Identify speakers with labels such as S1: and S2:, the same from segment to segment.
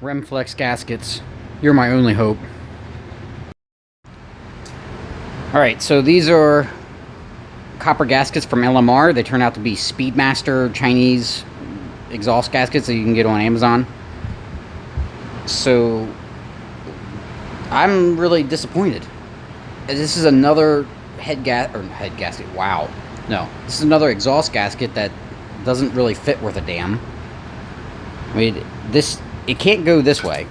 S1: Remflex Gaskets. You're my only hope. Alright, so these are copper gaskets from LMR. They turn out to be Speedmaster Chinese exhaust gaskets that you can get on Amazon. So I'm really disappointed. This is another head gasket. Wow. No, this is another exhaust gasket that doesn't really fit worth a damn. I mean, it can't go this way,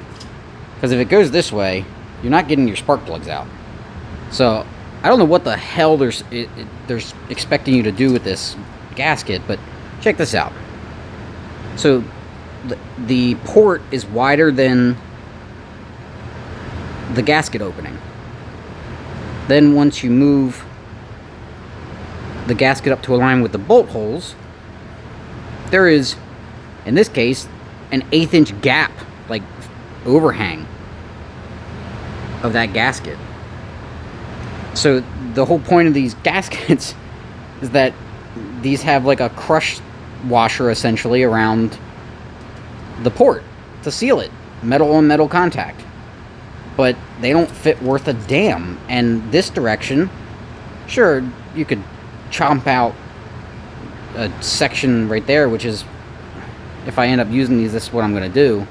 S1: because if it goes this way, you're not getting your spark plugs out. So I don't know what the hell they're expecting you to do with this gasket, but check this out. So the port is wider than the gasket opening. Then once you move the gasket up to align with the bolt holes, there is, in this case, an 1/8 inch gap, like overhang of that gasket. So the whole point of these gaskets is that these have like a crush washer essentially around the port to seal it, metal on metal contact. But they don't fit worth a damn. And this direction, sure, you could chomp out a section right there, which is, if I end up using these, this is what I'm going to do.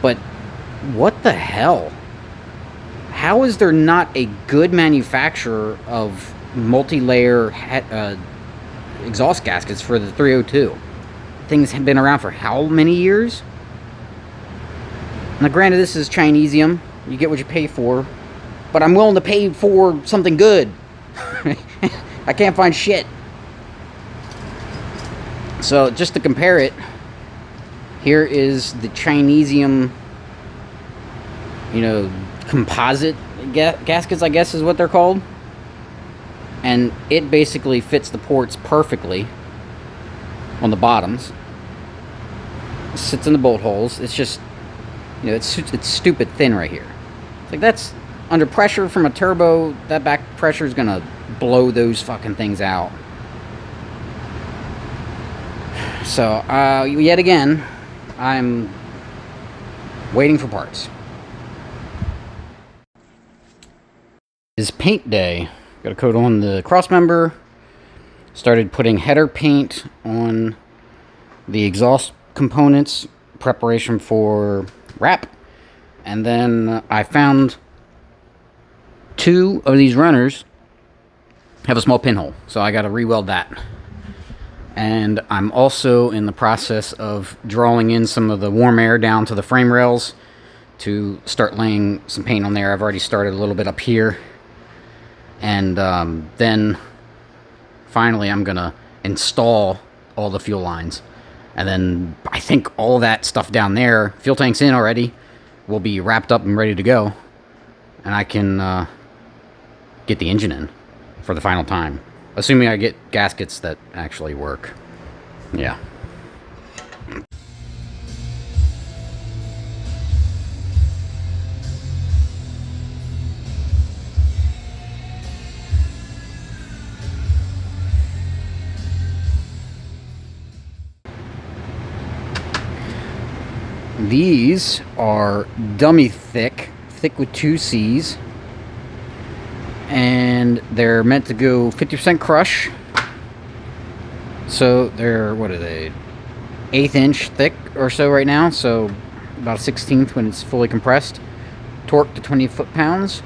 S1: But what the hell? How is there not a good manufacturer of multi-layer exhaust gaskets for the 302? Things have been around for how many years? Now granted, this is Chinesium. You get what you pay for. But I'm willing to pay for something good. I can't find shit. So just to compare it, here is the Chinesium, composite gaskets, I guess is what they're called. And it basically fits the ports perfectly on the bottoms. It sits in the bolt holes. It's just, it's stupid thin right here. It's like, that's under pressure from a turbo, that back pressure is gonna blow those fucking things out. So, yet again, I'm waiting for parts. It's paint day. Got a coat on the crossmember. Started putting header paint on the exhaust components, preparation for wrap. And then I found 2 of these runners have a small pinhole, so I got to re-weld that. And I'm also in the process of drawing in some of the warm air down to the frame rails to start laying some paint on there. I've already started a little bit up here. And then finally I'm going to install all the fuel lines. And then I think all that stuff down there, fuel tank's in already, will be wrapped up and ready to go. And I can get the engine in for the final time. Assuming I get gaskets that actually work. Yeah. These are dummy thick with 2 C's. And they're meant to go 50% crush. So they're, what are they, 1/8 inch thick or so right now. So about a 1/16 when it's fully compressed. Torque to 20 foot-pounds.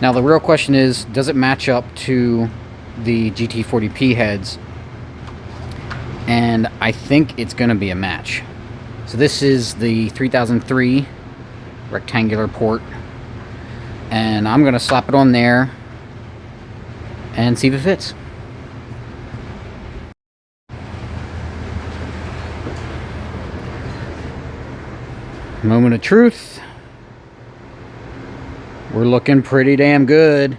S1: Now the real question is, does it match up to the GT40P heads? And I think it's going to be a match. So this is the 3003 rectangular port. And I'm going to slap it on there and see if it fits. Moment of truth. We're looking pretty damn good.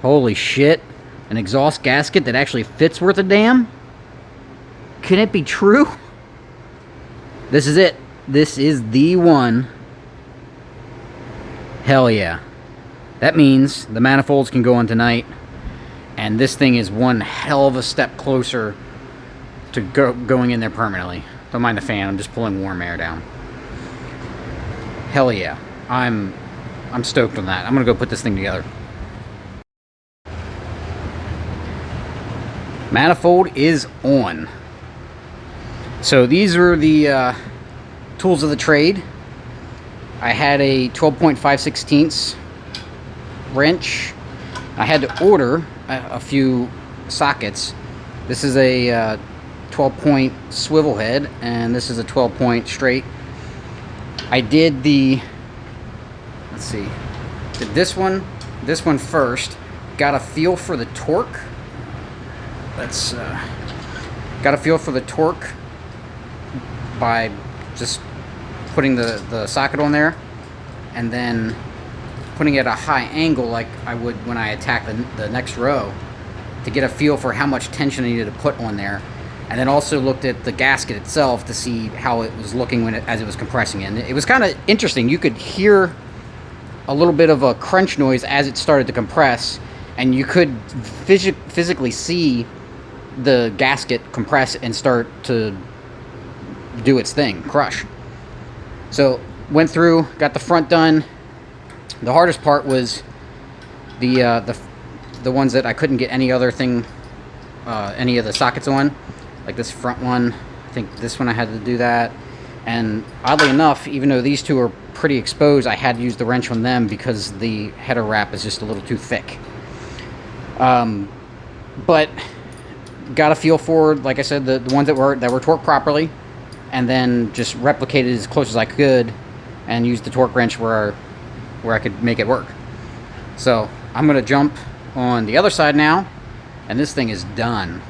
S1: Holy shit. An exhaust gasket that actually fits worth a damn? Can it be true? This is it. This is the one. Hell yeah. That means the manifolds can go on tonight. And this thing is one hell of a step closer to going in there permanently. Don't mind the fan, I'm just pulling warm air down. hell yeah. I'm stoked on that. I'm gonna go put this thing together. Manifold is on. So these are the tools of the trade. I had a 12.5/16 wrench. I had to order a few sockets. This is a 12-point swivel head, and this is a 12-point straight. I did the, let's see, did this one first. Got a feel for the torque. Let's got a feel for the torque by just putting the socket on there, and then putting it at a high angle like I would when I attack the next row, to get a feel for how much tension I needed to put on there. And then also looked at the gasket itself to see how it was looking as it was compressing in. It was kind of interesting. You could hear a little bit of a crunch noise as it started to compress, and you could physically see the gasket compress and start to do its thing, crush. So went through, got the front done. The hardest part was the ones that I couldn't get any other thing, any of the sockets on, like this front one. I think this one I had to do that. And oddly enough, even though these two are pretty exposed, I had to use the wrench on them because the header wrap is just a little too thick. But got a feel for, like I said, the ones that were torqued properly, and then just replicated as close as I could, and used the torque wrench where I could make it work. So I'm gonna jump on the other side now, and this thing is done.